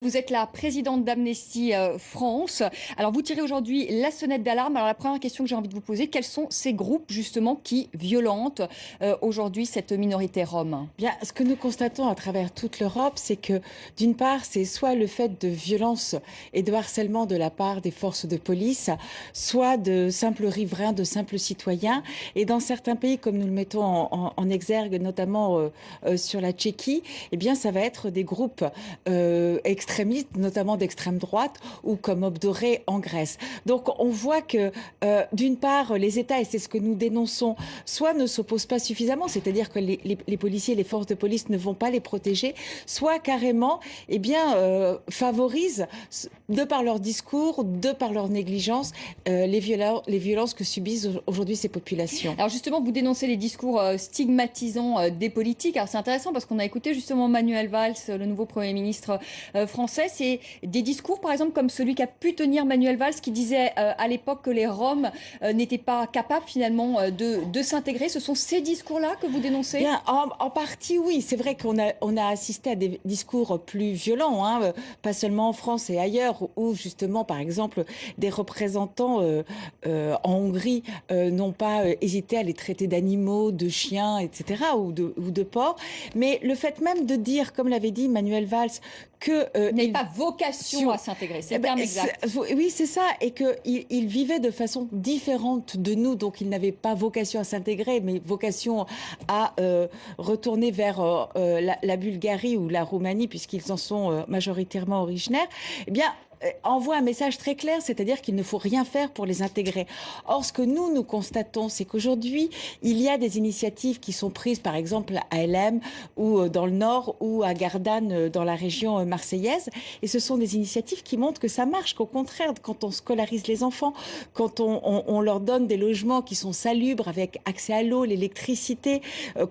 Vous êtes la présidente d'Amnesty France. Alors, vous tirez aujourd'hui la sonnette d'alarme. Alors, la première question que j'ai envie de vous poser, quels sont ces groupes, justement, qui violentent aujourd'hui cette minorité rome? Bien, ce que nous constatons à travers toute l'Europe, c'est que, d'une part, c'est soit le fait de violences et de harcèlement de la part des forces de police, soit de simples riverains, de simples citoyens. Et dans certains pays, comme nous le mettons en exergue, notamment sur la Tchéquie, eh bien, ça va être des groupes extrémistes, notamment d'extrême droite, ou comme Obdoré en Grèce. Donc, on voit que, d'une part, les États, et c'est ce que nous dénonçons, soit ne s'opposent pas suffisamment, c'est-à-dire que les policiers, les forces de police ne vont pas les protéger, soit carrément, eh bien, favorisent, de par leur discours, de par leur négligence, les violences que subissent aujourd'hui ces populations. Alors justement, vous dénoncez les discours stigmatisants des politiques. Alors c'est intéressant parce qu'on a écouté justement Manuel Valls, le nouveau Premier ministre français. C'est des discours, par exemple, comme celui qu'a pu tenir Manuel Valls, qui disait à l'époque que les Roms n'étaient pas capables finalement de s'intégrer. Ce sont ces discours-là que vous dénoncez? Bien, en partie, oui. C'est vrai qu'on a assisté à des discours plus violents, hein, pas seulement en France et ailleurs, où justement, par exemple, des représentants en Hongrie n'ont pas hésité à les traiter d'animaux, de chiens, etc., ou de porcs. Mais le fait même de dire, comme l'avait dit Manuel Valls, que n'avait pas vocation à s'intégrer, c'est le terme exact. Oui, c'est ça, et qu'il vivait de façon différente de nous, donc il n'avait pas vocation à s'intégrer, mais vocation à retourner vers la Bulgarie ou la Roumanie, puisqu'ils en sont majoritairement originaires. Eh bien, envoie un message très clair, c'est-à-dire qu'il ne faut rien faire pour les intégrer. Or, ce que nous constatons, c'est qu'aujourd'hui, il y a des initiatives qui sont prises, par exemple à LM ou dans le Nord ou à Gardanne dans la région marseillaise. Et ce sont des initiatives qui montrent que ça marche, qu'au contraire, quand on scolarise les enfants, quand on leur donne des logements qui sont salubres avec accès à l'eau, l'électricité,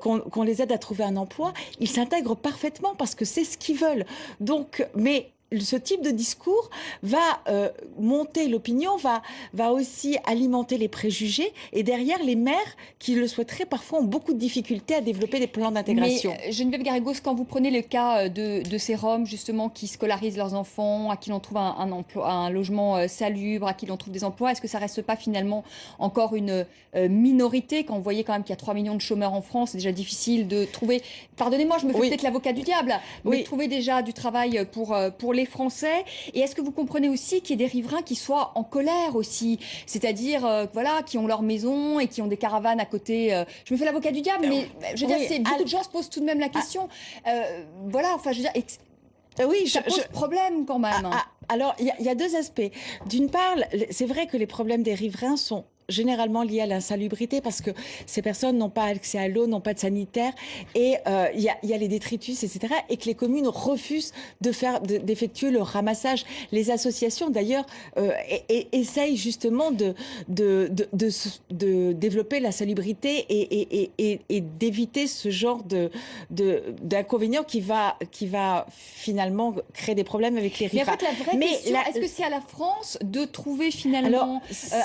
qu'on les aide à trouver un emploi, ils s'intègrent parfaitement parce que c'est ce qu'ils veulent. Donc, mais ce type de discours va monter l'opinion, va aussi alimenter les préjugés. Et derrière, les maires qui le souhaiteraient parfois ont beaucoup de difficultés à développer des plans d'intégration. Mais Geneviève Garrigos, quand vous prenez le cas de ces Roms justement qui scolarisent leurs enfants, à qui l'on trouve un emploi, un logement salubre, à qui l'on trouve des emplois, est-ce que ça reste pas finalement encore une minorité quand vous voyez quand même qu'il y a 3 millions de chômeurs en France? C'est déjà difficile de trouver, pardonnez-moi, je me fais peut-être l'avocat du diable, mais trouver déjà du travail pour les Français. Et est-ce que vous comprenez aussi qu'il y ait des riverains qui soient en colère aussi, c'est-à-dire voilà, qui ont leur maison et qui ont des caravanes à côté? Je me fais l'avocat du diable, mais je veux dire, beaucoup de gens se posent tout de même la question. Voilà, enfin, je veux dire, oui, ça pose problème quand même. Alors, il y a deux aspects. D'une part, c'est vrai que les problèmes des riverains sont généralement liés à l'insalubrité parce que ces personnes n'ont pas accès à l'eau, n'ont pas de sanitaire, et il y a les détritus, etc., et que les communes refusent d'effectuer le ramassage. Les associations, d'ailleurs, essayent justement de développer la salubrité et d'éviter ce genre d'inconvénient qui va finalement créer des problèmes avec les riverains. Mais en fait, la vraie question, est-ce que c'est à la France de trouver finalement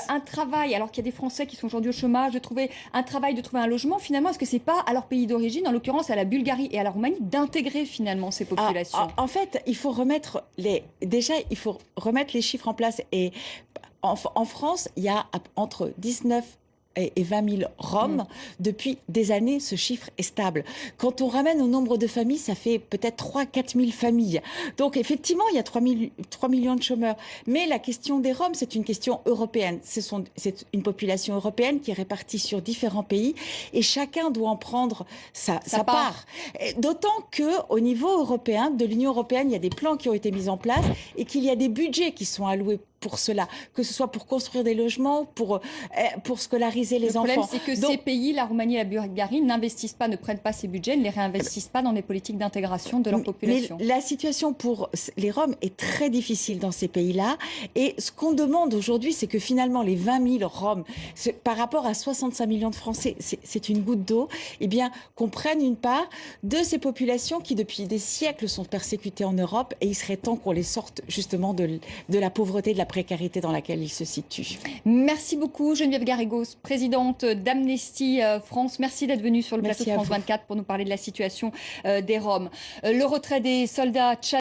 un travail, alors qu'il y a des Français qui sont aujourd'hui au chômage, de trouver un travail, de trouver un logement? Finalement, est-ce que c'est pas à leur pays d'origine, en l'occurrence à la Bulgarie et à la Roumanie, d'intégrer finalement ces populations? En fait, il faut remettre les chiffres en place. Et en France, il y a entre 19 et 20 000 Roms. Depuis des années, ce chiffre est stable. Quand on ramène au nombre de familles, ça fait peut-être 3-4 000 familles. Donc effectivement, il y a 3 millions de chômeurs. Mais la question des Roms, c'est une question européenne. C'est une population européenne qui est répartie sur différents pays et chacun doit en prendre sa part. D'autant qu'au niveau européen, de l'Union européenne, il y a des plans qui ont été mis en place et qu'il y a des budgets qui sont alloués pour cela, que ce soit pour construire des logements, pour scolariser les enfants. Le problème, c'est que ces pays, la Roumanie et la Bulgarie, n'investissent pas, ne prennent pas ces budgets, ne les réinvestissent pas dans des politiques d'intégration de leur population. Mais la situation pour les Roms est très difficile dans ces pays-là. Et ce qu'on demande aujourd'hui, c'est que finalement, les 20 000 Roms, par rapport à 65 millions de Français, c'est une goutte d'eau, eh bien, qu'on prenne une part de ces populations qui, depuis des siècles, sont persécutées en Europe. Et il serait temps qu'on les sorte justement de la pauvreté, de la précarité dans laquelle ils se situent. Merci beaucoup Geneviève Garrigos, présidente d'Amnesty France. Merci d'être venue sur le plateau de France 24 pour nous parler de la situation des Roms. Le retrait des soldats tchadiens